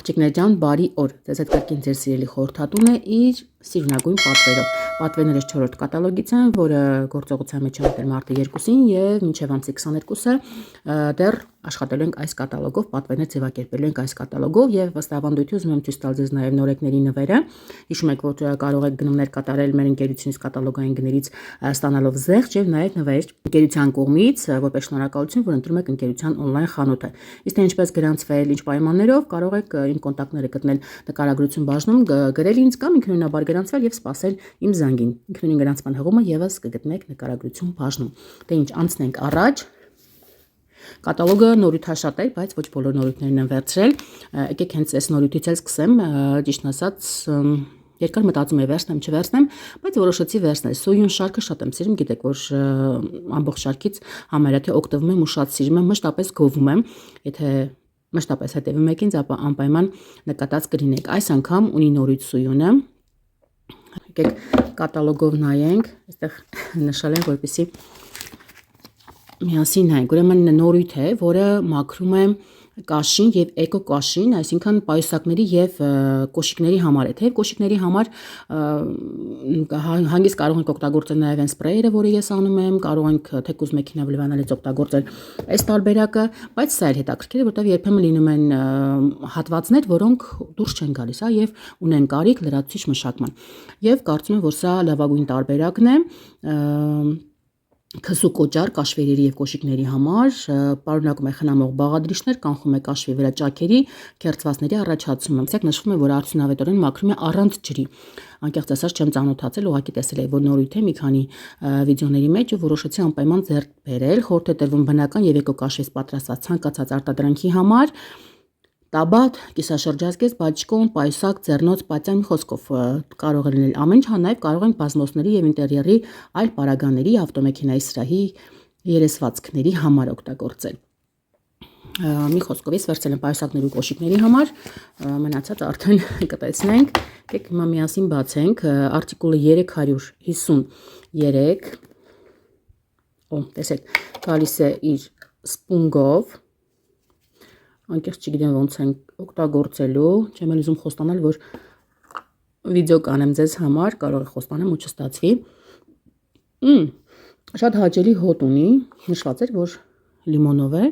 Աղջիկներ ջան, բարի օր։ Ձեզ հետ կրկին ձեր սիրելի խորհրդատուն է իր սիրունագույն պատվերով։ Պատվերները 4-րդ կատալոգից են, որը գործողության մեջ է մտել մարտի 2-ին եւ մինչեւ ամսի 22-ը դեռ աշխատելու ենք այս կատալոգով, պատվերներ ձևակերպելու ենք այս կատալոգով եւ ըստ ավանդույթի ուզում եմ ցույց տալ ձեզ նաեւ նորեկների նվերը։ Հիշում եք, որ կարող եք գնումներ կատարել մեր ընկերությունից կատալոգային գներից ստանալով զեղչ եւ նաեւ նվեր ընկերության կողմից, որպես շնորհակալություն, որ ընտրում եք ընկերության on-line խանութը։ Իսկ թե ինչպես գրանցվել, ինչ պայմաններով, կարող եք իմ կոնտակտները գտնել նկարագրություն բաժնում, գրել ինձ կամ ինքնուրույնաբար գրանցվել եւ սպասել իմ զանգին։ Ինքնուրույն գրանցման հղումը եւս կգտնեք նկարագրություն բաժնում։ Դե ինչ, անցնենք առաջ։ Կատալոգը նորութաշատ է, բայց ոչ բոլոր նորույթներն են վերցրել։ Եկեք հենց այս նորույթից էլ սկսեմ, ճիշտն ասած, երկար մտածում եմ վերցնեմ, չվերցնեմ, բայց որոշեցի վերցնել։ Սոյուն շարքը շատ եմ սիրում, գիտեք, որ ամբողջ շարքից համարյա թե օգտվում եմ ու շատ սիրում եմ, մշտապես գովում եմ, եթե մշտապես հետևում եք ինձ, ապա անպայման նկատած կլինեք։ Այս անգամ ունի նորույթ սույունը։ Եկեք կատալոգով նայենք, այստեղ նշել են, որպեսզի միասին նայենք։ Ուրեմն նորույթ է, որը մաքրում է կաշին եւ էկո կաշին, այսինքն պայուսակների եւ կոշիկների համար է, թե կոշիկների համար հանգիստ կարող ենք օգտագործել նաեւ այն սպրեյերը, որը ես անում եմ, կարող ենք թեկուզ մեքենա բլվանալից օգտագործել այս տարբերակը, բայց սա էլ հետաքրքիր է, որտեղ երբեմն լինում են հատվածներ, որոնք դուրս չեն գալիս, հա, եւ ունեն կարիք լրացուցիչ մշակման։ Եվ կարծում եմ, որ սա լավագույն տարբերակն է քսու կոճար կաշվերերի եւ կոշիկների համար, պարունակում է խնամող բաղադրիչներ, կանխում է կաշվի վրա ճաքերի, քերծվածների առաջացումը։ Սեք նշվում է, որ արդյունավետորեն մաքրում է առանց ջրի։ Անկեղծ ասած չեմ ծանոթացել, ուղղակի տեսել եմ, որ նորույթ է մի քանի վիդեոների մեջ ու որոշեցի անպայման ձեռք բերել, խորհուրդ է տրվում բնական եւ էկո կաշվից պատրաստված ցանկացած արտադրանքի համար։ Տաբատ, կիսաշրջազգեզ, բաճկոն, պայուսակ, ձեռնոց, պատյան խոսքով կարող է լինել ամեն ինչ, նաև կարող են բազմոցների եւ ինտերիերի այլ պարագաների, ավտոմեքենայի սրահի երեսվածքների համար օգտագործել։ Մի խոսքով ես վերցրել եմ պայուսակների ու կոշիկների համար, մնացածը արդեն կտեսնենք։ Եկեք հիմա միասին բացենք արտիկուլը 353, տեսեք, գալիս է իր սպունգով։ Անկեղծ չգիտեմ ոնց են օգտագործելու, չեմ էլ ուզում խոստանալ, որ վիդեո կանեմ ձեզ համար, կարող է խոստանեմ ու չստացվի։ Շատ հաճելի հոտ ունի, նշված էր, որ լիմոնով է,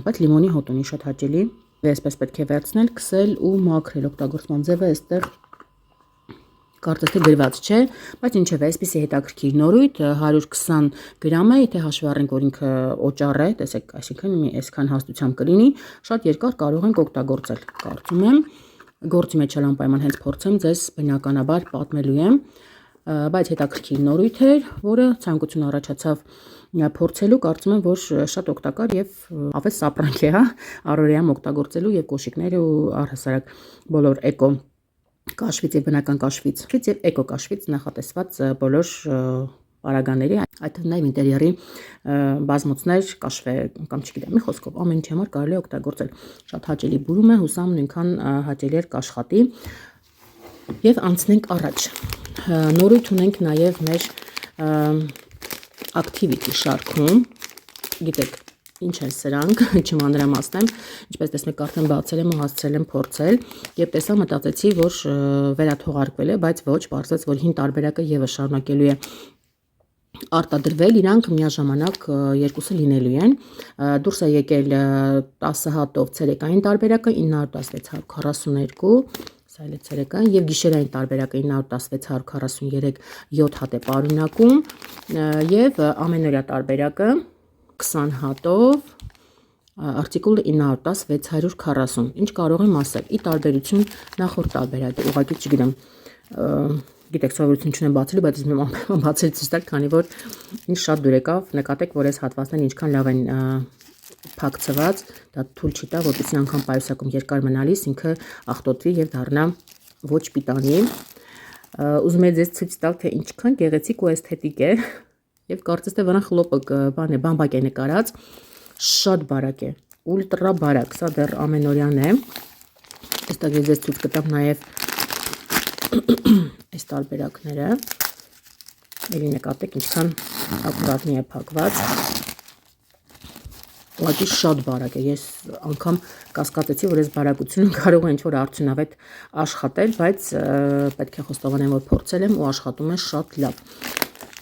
բայց լիմոնի հոտ ունի, շատ հաճելի։ Այսպես պետք է վերցնել, քսել ու մաքրել, օգտագործման ձևը այստեղ կարծես թե գրված չէ, բայց ինչևէ, այսպիսի հետաքրքիր նորույթ 120 գրամ է, եթե հաշվի առնենք, որ ինքը օճառ է, տեսեք, այսինքն այսքան հաստությամբ կլինի, շատ երկար կարող ենք օգտագործել, կարծում եմ, գործի մեջ էլ անպայման հենց փորձեմ, ձեզ բնականաբար պատմելու եմ, բայց հետաքրքիր նորույթ էր, որը ցանկություն առաջացավ փորձելու, կարծում եմ, որ շատ օգտակար եւ ավես սապրանք է, հա, առօրյայում օգտագործելու եւ կոշիկները ու առհասարակ բոլոր էկո կաշվից եւ բնական կաշվից եւ էկո կաշվից նախատեսված բոլոր պարագաների, այդ նաեւ ինտերիերի բազմոցներ, կաշվե կամ չգիտեմ, մի խոսքով ամեն ինչ համար կարելի է օգտագործել։ Շատ հաճելի բուրում է, հուսամ նույնքան հաճելի էր կաշխատի։ Եվ անցնենք առաջ։ Նորույթ ունենք նաեւ մեր activity շարքում, գիտեք, ինչ են սրանք, չմանրամասնեմ, ինչպես տեսնեք արդեն բացել եմ ու հասցրել եմ փորձել եւ տեսա մտածեցի, որ վերաթողարկվել է, բայց ոչ, պարզվեց, որ հին տարբերակը եւս շարունակելու է արտադրվել, իրանք միաժամանակ երկուսը լինելու են։ Դուրս է եկել 10 հատով ցերեկային տարբերակը 91642, սա էլ է ցերեկային եւ գիշերային տարբերակը 91643 7 հատ է պարունակում եւ ամենօրյա տարբերակը 20 հատով արտիկուլ 910640, ինչ կարող եմ ասել, ի տարբերություն նախորդ տարբերակի, ուղղակի չգիտեմ, գիտեք, սովորություն չունեմ բացելու, բայց ուզում եմ բացել ցույց տալ, քանի որ ինձ շատ դուր եկավ, նկատեք, որ այս հատվածներն ինչքան լավ են փակցված, դա թույլ չի տա, որպեսզի անգամ պայուսակում երկար մնալիս ինքը աղտոտվի եւ դառնա ոչ պիտանի։ Ուզում եմ ձեզ ցույց տալ, թե ինչքան գեղեցիկ ու էսթետիկ է եւ կարծես թե վրան խլոպը բան է, բամբակ է նկարած, շատ բարակ է, ուլտրա բարակ, սա դեռ ամենօրյան է։ Այստեղ ես ձեզ ցույց կտամ նաեւ այս տարբերակները, էլի նկատեք ինչքան ակուրատնի է փակված, ուղղակի շատ բարակ է։ Ես անգամ կասկածեցի, որ այս բարակությունը կարող է ինչ-որ արդյունավետ աշխատել, բայց պետք է խոստովանեմ, որ փորձել եմ ու աշխատում է շատ լավ։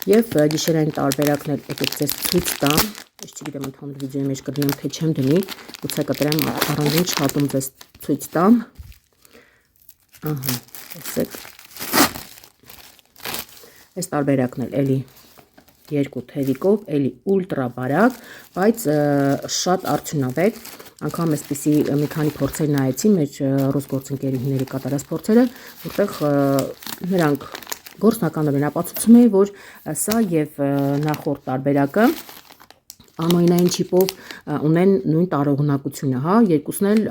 Եվ գիշերային տարբերակն էլ եկեք ձեզ ցույց տամ։ Ես չգիտեմ ընդհանուր վիդեոյի մեջ կդնեմ թե չեմ դնի, գուցե կտրեմ առանձին շատում ձեզ ցույց տամ։ Ահա, տեսեք։ Այս տարբերակն էլ էլի երկու թևիկով, էլի ուլտրա բարակ, բայց շատ արդյունավետ։ Անգամ այսպիսի մի քանի փորձեր նայեցի մեր ռուսգործընկերուհիների կատարած փորձերը, որտեղ նրանք գործնականորեն ապացուցում է, որ սա եւ նախորդ տարբերակը անոյնային չիպով ունեն նույն տարողունակությունը, հա, երկուսն էլ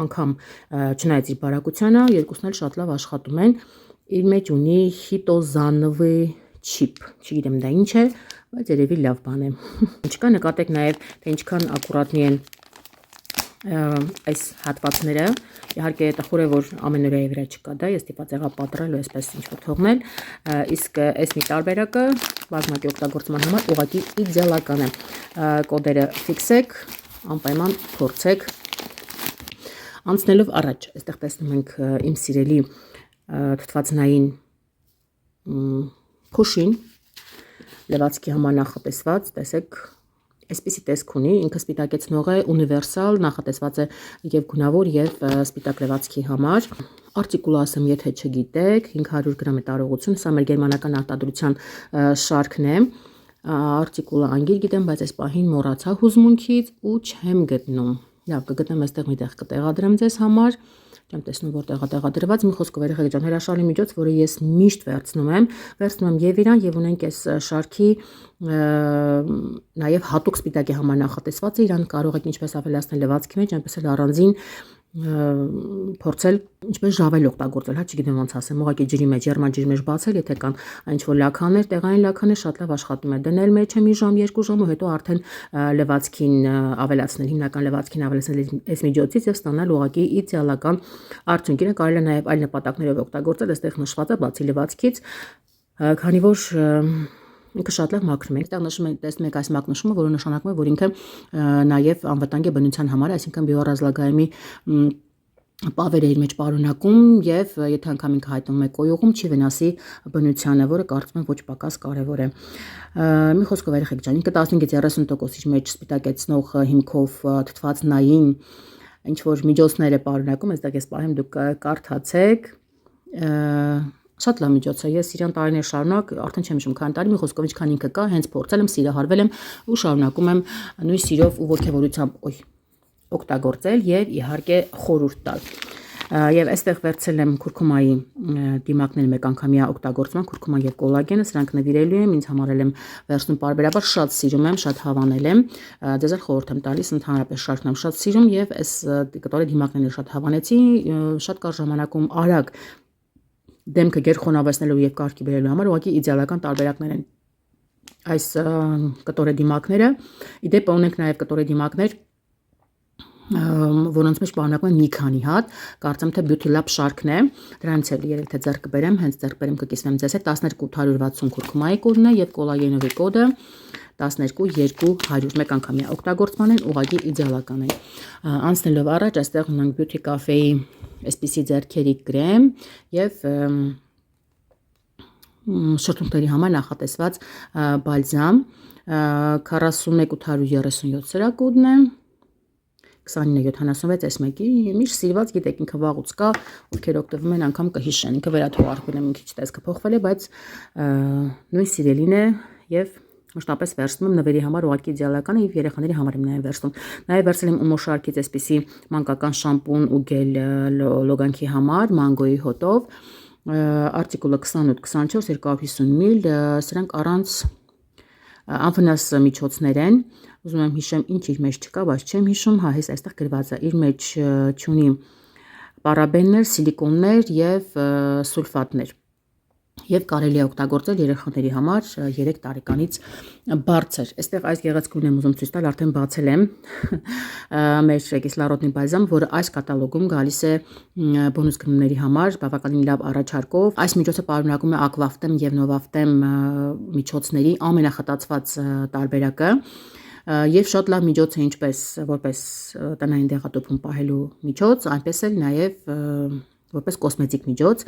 անգամ չնայած իր բարակությանը, երկուսն էլ շատ լավ աշխատում են։ Իր մեջ ունի խիտոզանվի չիպ, չգիտեմ դա ինչ է, բայց երևի լավ բան է։ Ինչքան նկատեք նաև, թե ինչքան ակուրատնի են այս հատվածները, իհարկե տխուր է, որ ամենօրյայի վրա չկա դա, ես ստիպված եղա պատռել ու այսպես ինչ-որ թողնել, իսկ այս մի տարբերակը բազմակի օգտագործման համար ուղղակի իդեալական է։ Կոդերը ֆիքսեք, անպայման փորձեք։ Անցնելով առաջ, այստեղ տեսնում ենք իմ սիրելի թթվածնային փոշին, լվացքի համար նախատեսված, տեսեք, այսպիսի տեսք ունի, ինքը սպիտակեցնող է, ունիվերսալ, նախատեսված է եւ գունավոր եւ սպիտակ լվացքի համար։ Արտիկուլասը, եթե չգիտեք, 500 գրամ է տարողություն, սա մեր գերմանական արտադրության շարքն է։ Արտիկուլը անգիր գիտեմ, բայց այս պահին մոռացա հուզմունքից ու չեմ գտնում։ Լավ, կգտնեմ այստեղ մի տեղ կտեղադրեմ ձեզ համար։ Չեմ տեսնում որտեղ է տեղադրված, մի խոսքով երեխեք ջան, հրաշալի միջոց, որը ես միշտ վերցնում եմ եւ իրան եւ ունենք այս շարքի նաեւ հատուկ սպիտակի համար նախատեսված է, իրան կարող եք ինչպես ավելացնել լվացքի մեջ, այնպես էլ առանձին փորձել ինչպես ժավել օգտագործել, հա, չգիտեմ ոնց ասեմ, ուղղակի ջրի մեջ, ջերմաջրի մեջ բացել, եթե կան ինչ-որ լաքաներ, տեղային լաքաներ շատ լավ աշխատում է։ Դնել մեջը մի ժամ, 2 ժամ ու հետո արդեն լվացքին ավելացնել, հիմնական լվացքին ավելացնել այս միջոցից եւ ստանալ ուղղակի իդեալական արդյունք։ Իրեն կարելի է նաեւ այլ նպատակներով օգտագործել, այստեղ նշված է բացի լվացքից, քանի որ ինքը շատ լավ մաքրում է։ Այստեղ նշում եք, տեսնում եք այս մակնշումը, որը նշանակում է, որ ինքը նաև անվտանգ է բնության համար, այսինքն բիոռազլագայմի պավերը իր մեջ պարունակում եւ եթե անգամ ինքը հայտնվում է կոյուղում, չի վնասի բնությանը, որը կարծում եմ ոչ պակաս կարեւոր է։ Մի խոսքով երեխեք ջան, ինքը 15-ից 30% իր մեջ սպիտակեցնող հիմքով թթվածնային ինչ որ միջոցներ է պարունակում, այստեղ ես պահեմ դուք կարդացեք։ Շատ լավ միջոց է, ես իրան տարիներ շարունակ, արդեն չեմ հիշում քանի տարի, մի խոսքով ինչքան ինքը կա, հենց փորձել եմ, սիրահարվել եմ ու շարունակում եմ նույն սիրով ու ոգևորությամբ օգտագործել եւ իհարկե խորհուրդ տալ։ Եվ այստեղ վերցրել եմ քուրքումայի դիմակներ մեկանգամյա օգտագործման, քուրքուման եւ կոլագենը, սրանք նվիրելու եմ, ինձ համարել եմ վերցնում պարբերաբար, շատ սիրում եմ, շատ հավանել եմ, ձեզ էլ խորհուրդ եմ տալիս, ընդհանրապես շարքն եմ շատ սիրում եւ այս կտորի դիմակներն շատ հավանեցի, շատ կար ժամանակում արագ դեմքը գերխոնավեցնելու եւ կարգի բերելու համար ուղղակի իդեալական տարբերակներ են այս կտորե դիմակները։ Իդեպ ունենք նաեւ կտորե դիմակներ, որոնց մեջ պարունակում են մի քանի հատ, կարծեմ թե Beauty Lab շարքն է, դրանից էլ երեք թե ձեռք կբերեմ, հենց ձեռք բերեմ կկիսվեմ ձեզ հետ, 12860 քուրքումայի կոդն է եւ կոլագենովի կոդը 12200 մեկ անգամյա օգտագործման են, ուղղակի իդեալական է։ Անցնելով առաջ, այստեղ ունենք Beauty Cafe-ի այսպիսի ձեռքերի կրեմ եւ շրթունքների համար նախատեսված բալզամ 41837 սրա կոդն է 2976 S1-ի միշտ սիրված, գիտեք, ինքը վաղուց կա, ովքեր օգտվում են անգամ կհիշեն, ինքը վերաթողարկվել է մի քիչ տեսքը փոխվել է, բայց նույն սիրելին է եւ մշտապես վերցնում եմ նվերի համար ուղղակի իդեալական է եւ երեխաների համար եմ նաեւ վերցնում։ Նաեւ վերցրել եմ Umo շարքից այսպիսի մանկական շամպուն ու գել լոգանքի համար մանգոյի հոտով, արտիկուլը 28-24 250 ml, սրանք առանց անվնաս միջոցներ են, ուզում եմ հիշեմ ինչ իր մեջ չկա, բայց չեմ հիշում, հա հենց այստեղ գրված է, իր մեջ չունի պարաբեններ, սիլիկոններ եւ սուլֆատներ։ Եվ կարելի է օգտագործել երեխաների համար 3 տարեկանից բարձր։ Այստեղ այս գեղեցկուն եմ ուզում ցույց տալ, արդեն բացել եմ մեր կիսլարոտնի բալզամ, որը այս կատալոգում գալիս է բոնուս գնումների համար բավականին լավ առաջարկով։ Այս միջոցը պարունակում է Aquafthem եւ Novaftem միջոցների ամենախտացված տարբերակը։ եւ շատ լավ միջոց է ինչպես որպես տնային դեղատոփում պահելու միջոց, այնպես էլ նաեւ որպես կոսմետիկ միջոց,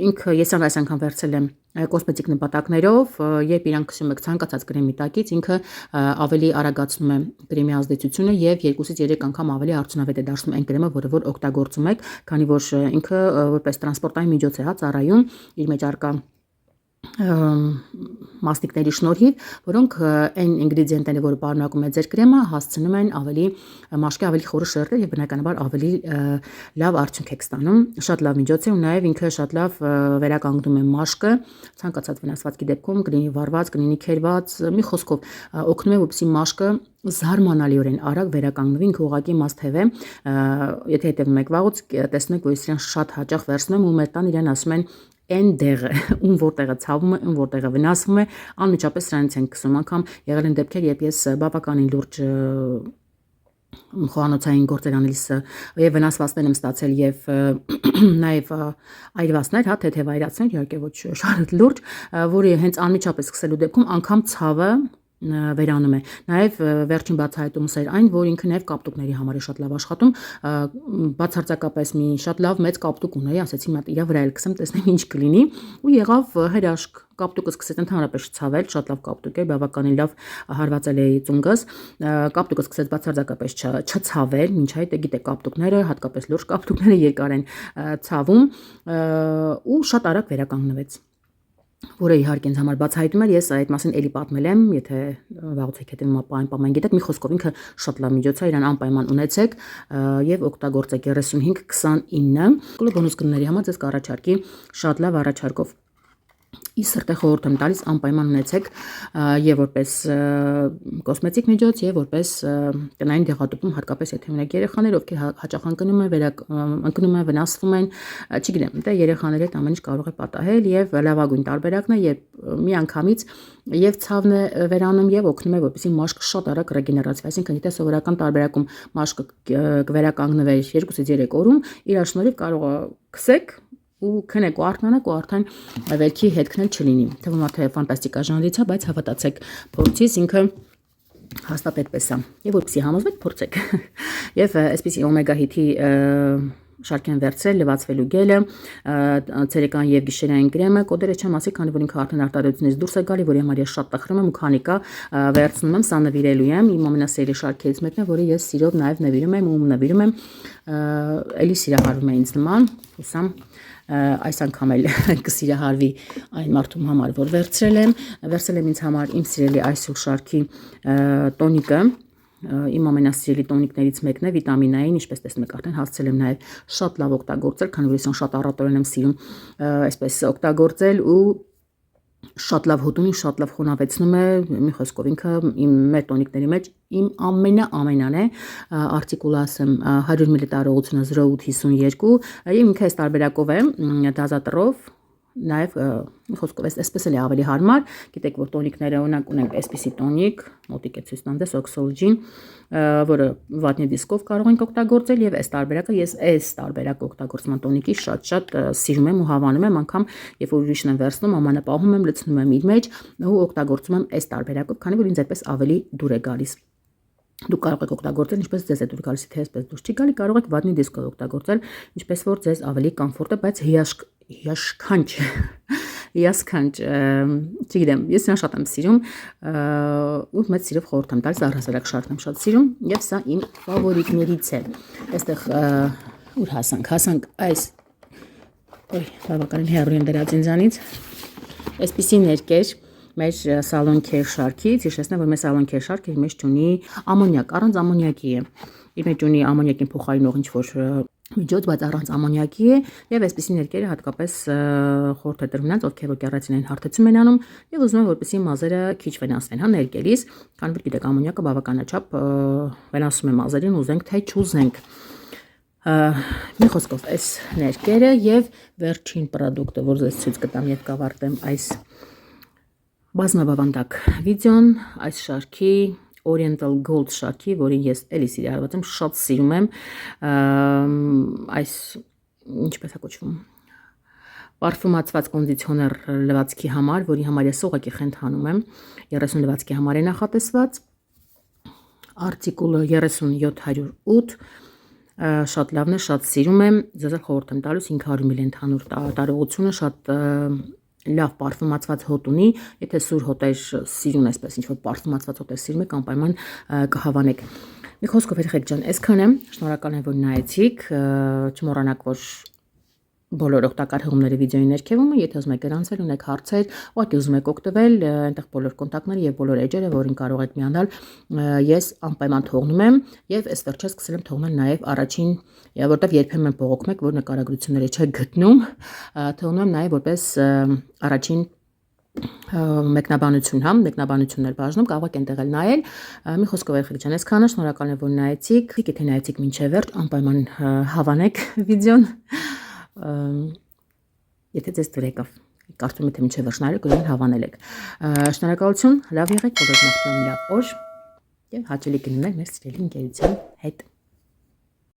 ինքը ես այս անգամ վերցրել եմ կոսմետիկ նպատակներով, երբ իրան քշում եք ցանկացած կրեմի տակից, ինքը ավելի արագացնում է կրեմի ազդեցությունը եւ 2-ից 3 անգամ ավելի արդյունավետ է դարձնում այն կրեմը, որը որ օգտագործում եք, քանի որ ինքը որպես տրանսպորտային միջոց է ծառայում, իր մեջ առկա մասնիկների շնորհիվ, որոնք այն ինգրեդիենտները, որը պարունակում է ձեր կրեմը, հասցնում են ավելի մաշկի ավելի խորը շերտեր եւ բնականաբար ավելի լավ արդյունք եք ստանում։ Շատ լավ միջոց է ու նաեւ ինքը շատ լավ վերականգնում է մաշկը, ցանկացած վնասվածքի դեպքում կլինի վառված, կլինի քերված, մի խոսքով օգնում է, որպեսզի մաշկը զարմանալիորեն արագ վերականգնվի, ինքը ուղղակի must have է, եթե հետևում եք վաղուց, տեսնեք, որ իրեն շատ հաճախ վերցնում ու մեր տան իրեն ասում են այն դեղը, ում որտեղը ցավում է, ում որտեղը վնասվում է, անմիջապես սրանից են քսում, անգամ եղել են դեպքեր, երբ ես բավականին լուրջ խոհանոցային գործեր անելիս եւ վնասվածքներ եմ ստացել եւ նաեւ այրվածքներ, հա, թեթեվայրացներ, իհարկե ոչ շատ լուրջ, որը հենց անմիջապես սկսելու դեպքում անգամ ցավը վերանում է։ Նաև վերջին բացահայտումս էր այն, որ ինքը նաև կապտուկների համար է շատ լավ աշխատում, բացարձակապես մի շատ լավ մեծ կապտուկ ունեի, ասեցի մատ իրա վրա էլ կսեմ, տեսնեմ ինչ կլինի, ու եղավ հրաշք, կապտուկը սկսեց ընդհանրապես ցավել, շատ լավ կապտուկ է, բավականին լավ հարվածել էի ծունգս, կապտուկը սկսեց բացարձակապես չցավել, մինչ այդ գիտեք կապտուկները, հատկապես լուրջ կապտուկները երկար են ցավում, ու շատ արագ վերականգնվեց, որը իհարկե ինձ համար բացահայտում էր, ես այդ մասին էլի պատմել եմ, եթե վաղուց եք հետևում անպայման գիտեք, մի խոսքով ինքը շատ լավ միջոց է, իրան անպայման ունեցեք եւ օգտագործեք 3529 բոնուս գնների համար ձեզ կառաջարկի շատ լավ առաջարկով։ Իս սրտե խորհուրդ եմ տալիս անպայման ունեցեք եւ որպես կոսմետիկ միջոց եւ որպես տնային դեղատոփում, հատկապես եթե ունեք երեխաներ, ովքեր հաճախ ընկնում են, վնասվում են, չգիտեմ, դե երեխաների հետ ամեն ինչ կարող է պատահել եւ լավագույն տարբերակն է, երբ մի անգամից եւ ցավն է վերանում եւ օգնում է, որպեսզի մաշկը շատ արագ ռեգեներացվի, այսինքն եթե սովորական տարբերակում մաշկը կվերականգնվի 2-ից 3 օրում, իր շնորհիվ կարող է քսեք ու քնեք ու արթնանաք ու արդեն վերքի հետքնել չլինի։ Թվում է թե ֆանտաստիկա ժանրից է, բայց հավատացեք փորձից ինքը հաստատ այդպես է։ Եվ որպեսզի համոզվեք, փորձեք։ Եվ այսպեսի օմեգա հիթի շարք են վերցրել լվացվելու գելը, ցերեկան եւ գիշերային կրեմը, կոդերը չեմ ասի, քանի որ ինքը արդեն արտադրությունից դուրս է գալի, որի համար ես շատ տխրում եմ ու քանի կա վերցնում եմ, սա նվիրելու եմ, իմ ամենասիրելի շարքերից մեկն է, որը ես սիրով նաեւ նվիրում եմ ու նվիրում եմ, էլի սիրահարվում է ինձ նման, հուսամ այս անգամ էլ կսիրահարվի այն մարդու համար, որ վերցրել եմ ինձ համար իմ սիրելի այսօր շարքի տոնիկը, իմ ամենասիրելի տոնիկներից մեկն է, վիտամինային, ինչպես տեսնում եք, արդեն հասցրել եմ նաև շատ լավ օգտագործել, քանի որ ես շատ առատորեն եմ սիրում այսպես օգտագործել ու շատ լավ հոտունի, շատ լավ խոնավեցնում է, մի խոսքով ինքը մեր տոնիկների մեջ իմ ամենան է, արտիկուլասը 100 մլ տարողությունը 0.852 եւ ինքը այս տարբերակով է դազատրով, նաև մի խոսքով այսպես էլ է ավելի հարմար, գիտեք որ տոնիկները ունենք այսպիսի տոնիկ, մոտիկ է ցույց տամ դες օքսոլջին, որը վատնի դիսկով կարող ենք օգտագործել եւ այս տարբերակը ես այս տարբերակը օգտագործման տոնիկի շատ սիրում եմ ու հավանում եմ, անգամ երբ որ ուրիշն եմ վերցնում, ամանապահում եմ, լցնում եմ իր մեջ ու օգտագործում եմ այս տարբերակով, քանի որ ինձ այդպես ավելի դուր է գալիս։ Դուք կարող եք օգտագործել ինչպես ձեզ է դուր գալիս, թե այսպես դուր չի գալի, կարող եք վատնի դիսկով օգտագործել, ինչպես որ ձեզ ավելի կոմֆորտ է, բայց հիասքանչ, չգիտեմ, ես նա շատ եմ սիրում ու մեծ սիրով խորհուրդ եմ տալիս, առհասարակ շարքն եմ շատ սիրում եւ սա իմ ֆավորիտներից է։ Այստեղ ուր հասանք այս բավականին հեռու եմ դրած ինձանից, այսպիսի ներկեր մեր սալոն քեր շարքից, հիշեցնեմ, որ մեր սալոն քեր շարքը իր մեջ ունի ամոնիակ, առանց ամոնիակի է։ Իր մեջ ունի ամոնիակին փոխարինող ինչ-որ միջոց, բայց առանց ամոնիակի է, եւ այսպիսի ներկերը հատկապես խորհուրդ է տրվում նրանց, ովքեր որ կեռացինային հարթեցում են անում եւ ուզում են որպեսզի մազերը քիչ վնասվեն, հա, ներկելիս, քանի որ գիտեք ամոնիակը բավականաչափ վնասում է մազերին, ուզենք թե չուզենք։ Մի խոսքով այս ներկերը եւ վերջին պրոդուկտը, որ ձեզ ցույց կտամ եւ կավարտեմ այս բազմաբավանդակ վիդեոն, այս շարքի Oriental Gold շարքի, որին ես էլի սիրահարված եմ, շատ սիրում եմ, այս ինչպես է կոչվում, պարֆումացված կոնդիցիոներ լվացքի համար, որի համար ես ուղղակի խենթանում եմ, 30 լվացքի համար է նախատեսված, Արտիկուլը 3708, շատ լավն է, շատ սիրում եմ, ձեզ խորհուրդ եմ տալիս 500 ml ընդհանուր տարողությունը, շատ լավ պարֆումացված հոտ ունի, եթե սուր հոտեր սիրուն այսպես ինչ-որ պարֆումացված հոտեր սիրում եք, անպայման կհավանեք։ Մի խոսքով երեխեք ջան, այսքան եմ, շնորհակալ եմ, որ նայեցիք, չմոռանաք, որ բոլոր օգտակար հղումների վիդեոյի ներքևում, եթե ուզում եք գրանցել, ունեք հարցեր, ուղղակի ուզում եք օգտվել, այնտեղ բոլոր կոնտակտները եւ բոլոր էջերը, որին կարող եք միանալ, ես անպայման թողնում եմ եւ այս վերջը սկսել եմ թողնել նաեւ առաջին, որտեվ երբեմն բողոքում եք, որ նկարագրությունները չեք գտնում, թողնում եմ նաեւ որպես առաջին մեկնաբանություն, հա, մեկնաբանություններ բաժնում, կարող եք այնտեղ էլ նայել։ Մի խոսքով երեխեք ջան, այսքանը, շնորհակալ եմ, որ նայեցիք, եթե նայեցիք մինչև վերջ, անպայման հավանեք վիդեոն։ Եթե ձեզ դուր եկավ, կարծում եմ թե մինչև վերջ նայեք, ուրեմն հավանել եք։ Շնորհակալություն, լավ եղեք, բոլորին մաղթում եմ լավ օր եւ հաճելի գնումներ մեր սիրելի ընկերության հետ։